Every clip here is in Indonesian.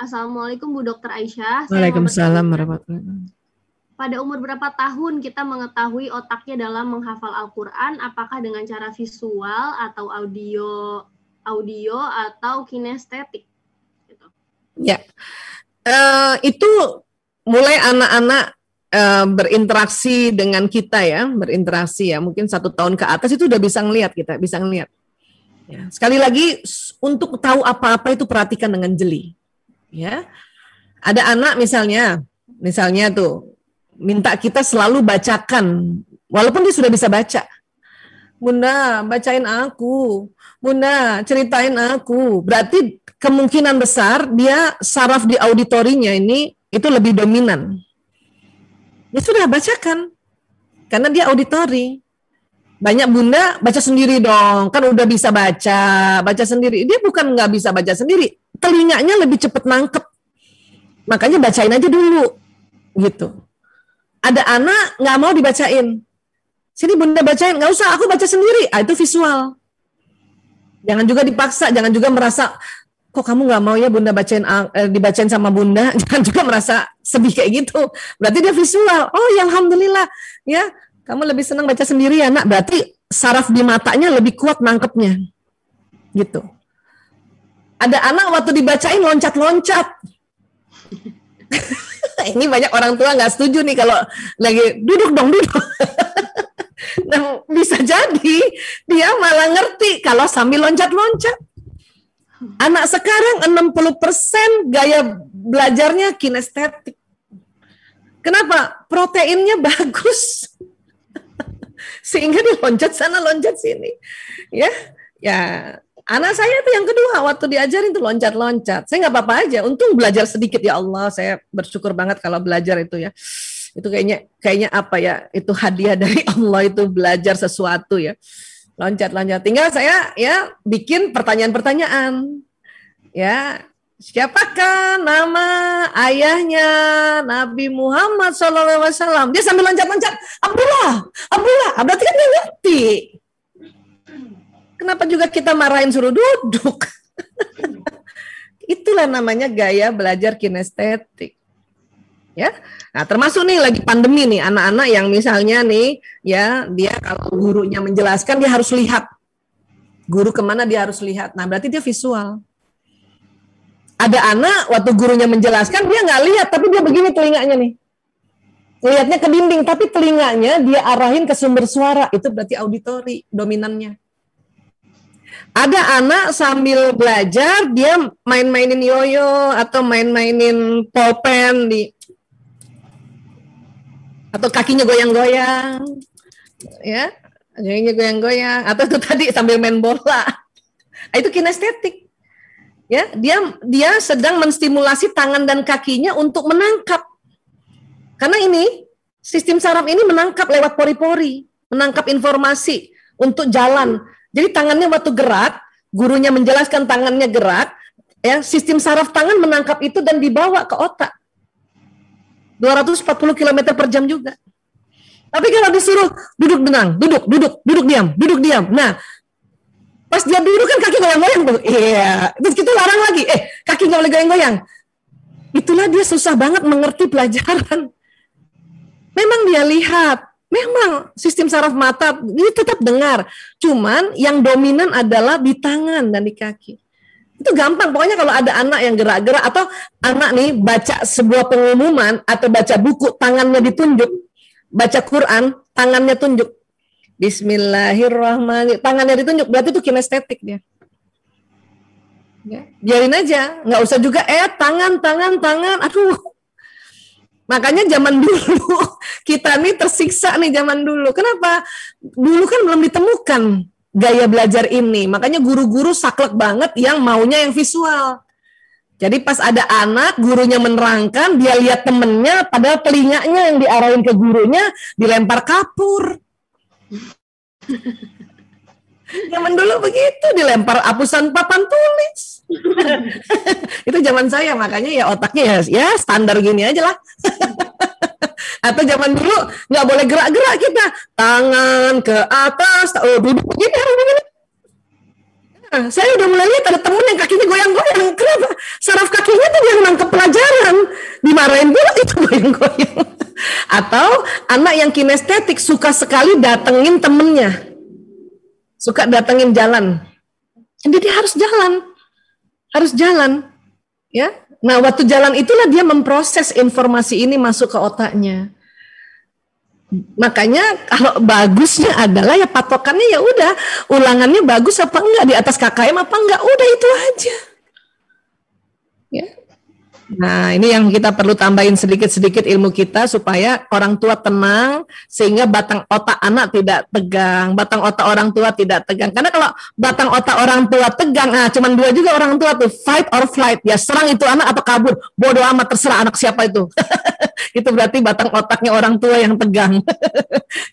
Assalamualaikum Bu Dr. Aisyah. Waalaikumsalam warahmatullahi wabarakatuh. Pada umur berapa tahun kita mengetahui otaknya dalam menghafal Al-Quran? Apakah dengan cara visual atau audio atau kinestetik? Gitu. Ya, itu mulai anak-anak berinteraksi dengan kita ya, mungkin 1 tahun ke atas itu udah bisa ngelihat kita, bisa ngelihat. Ya, sekali lagi untuk tahu apa-apa itu perhatikan dengan jeli. Ya, ada anak misalnya tuh minta kita selalu bacakan, walaupun dia sudah bisa baca. Bunda, bacain aku. Bunda, ceritain aku. Berarti kemungkinan besar dia saraf di auditorinya ini itu lebih dominan. Ya sudah, bacakan. Karena dia auditori. Banyak bunda, baca sendiri dong. Kan udah bisa baca sendiri. Dia bukan nggak bisa baca sendiri. Telinganya lebih cepat nangkep. Makanya bacain aja dulu. Gitu. Ada anak nggak mau dibacain. Sini bunda bacain, nggak usah, aku baca sendiri. Itu visual. Jangan juga dipaksa, jangan juga merasa, kok kamu nggak mau ya bunda dibacain sama bunda. Jangan juga merasa sedih kayak gitu. Berarti dia visual. Oh ya alhamdulillah, ya kamu lebih senang baca sendiri ya nak. Berarti saraf di matanya lebih kuat nangkepnya. Gitu. Ada anak waktu dibacain loncat-loncat. Ini banyak orang tua nggak setuju nih kalau lagi duduk. Nah, bisa jadi dia malah ngerti kalau sambil loncat-loncat. Anak sekarang 60% gaya belajarnya kinestetik. Kenapa? Proteinnya bagus. Sehingga dia loncat sana, loncat sini. Ya. Anak saya itu yang kedua waktu diajarin tuh loncat-loncat. Saya nggak apa-apa aja. Untung belajar sedikit ya Allah. Saya bersyukur banget kalau belajar itu ya. Itu kayaknya apa ya? Itu hadiah dari Allah itu belajar sesuatu ya. Loncat-loncat. Tinggal saya ya bikin pertanyaan-pertanyaan. Ya, siapakah nama ayahnya Nabi Muhammad SAW? Dia sambil loncat-loncat. Abdullah. Berarti kan dia ngerti. Kenapa juga kita marahin suruh duduk? Itulah namanya gaya belajar kinestetik. Ya. Nah, termasuk nih lagi pandemi nih, anak-anak yang misalnya nih, ya, dia kalau gurunya menjelaskan dia harus lihat. Guru kemana dia harus lihat. Nah, berarti dia visual. Ada anak waktu gurunya menjelaskan dia nggak lihat, tapi dia begini telinganya nih. Lihatnya ke dinding, tapi telinganya dia arahin ke sumber suara. Itu berarti auditori dominannya. Ada anak sambil belajar, dia main-mainin yoyo atau main-mainin pulpen atau kakinya goyang-goyang, ya, kakinya goyang-goyang, atau itu tadi sambil main bola. Itu kinestetik, ya, dia sedang menstimulasi tangan dan kakinya untuk menangkap. Karena ini sistem saraf ini menangkap lewat pori-pori, menangkap informasi untuk jalan. Jadi tangannya waktu gerak, gurunya menjelaskan tangannya gerak, ya, sistem saraf tangan menangkap itu dan dibawa ke otak. 240 km per jam juga. Tapi kalau disuruh duduk tenang, duduk diam. Nah, pas dia duduk kan kaki goyang-goyang tuh. Iya, terus kita larang lagi, kaki nggak boleh goyang-goyang. Itulah dia susah banget mengerti pelajaran. Memang dia lihat, memang sistem saraf mata ini tetap dengar. Cuman yang dominan adalah di tangan dan di kaki. Itu gampang, pokoknya kalau ada anak yang gerak-gerak atau anak nih baca sebuah pengumuman atau baca buku, tangannya ditunjuk, baca Quran, tangannya tunjuk. Bismillahirrahmanirrahim, tangannya ditunjuk, berarti itu kinestetik dia. Ya, biarin aja, nggak usah juga tangan, aduh. Makanya zaman dulu kita nih tersiksa nih zaman dulu. Kenapa? Dulu kan belum ditemukan gaya belajar ini. Makanya guru-guru saklek banget yang maunya yang visual. Jadi pas ada anak, gurunya menerangkan, dia lihat temennya, padahal telinganya yang diarahin ke gurunya dilempar kapur. Zaman dulu begitu, dilempar hapusan papan tulis. Itu zaman saya, makanya ya otaknya ya standar gini aja lah. Atau zaman dulu nggak boleh gerak-gerak kita, tangan ke atas, duduk begini, harus begini. Nah, saya udah mulai lihat ada temen yang kakinya goyang-goyang. Kenapa? Saraf kakinya tuh yang nangkep pelajaran, dimarahin pula itu goyang-goyang. Atau anak yang kinestetik suka sekali datengin temennya, suka datengin jalan, jadi dia harus jalan, ya. Nah, waktu jalan itulah dia memproses informasi ini masuk ke otaknya. Makanya kalau bagusnya adalah ya patokannya ya udah ulangannya bagus apa enggak, di atas KKM apa enggak, udah itu aja. Ya. Nah, ini yang kita perlu tambahin sedikit-sedikit ilmu kita supaya orang tua tenang, sehingga batang otak anak tidak tegang, batang otak orang tua tidak tegang. Karena kalau batang otak orang tua tegang, cuman dua juga orang tua tuh, fight or flight, ya serang itu anak atau kabur, bodoh amat terserah anak siapa itu. Itu berarti batang otaknya orang tua yang tegang.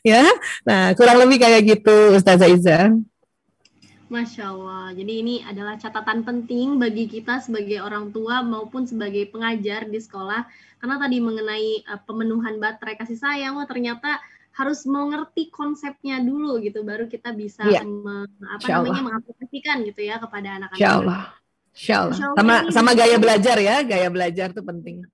Ya, nah kurang lebih kayak gitu, Ustazah Iza. Masya Allah. Jadi ini adalah catatan penting bagi kita sebagai orang tua maupun sebagai pengajar di sekolah. Karena tadi mengenai pemenuhan baterai kasih sayang, ternyata harus mengerti konsepnya dulu gitu, baru kita bisa mengaplikasikan gitu ya kepada anak-anak. Insya Allah. Sama gaya belajar ya, gaya belajar itu penting.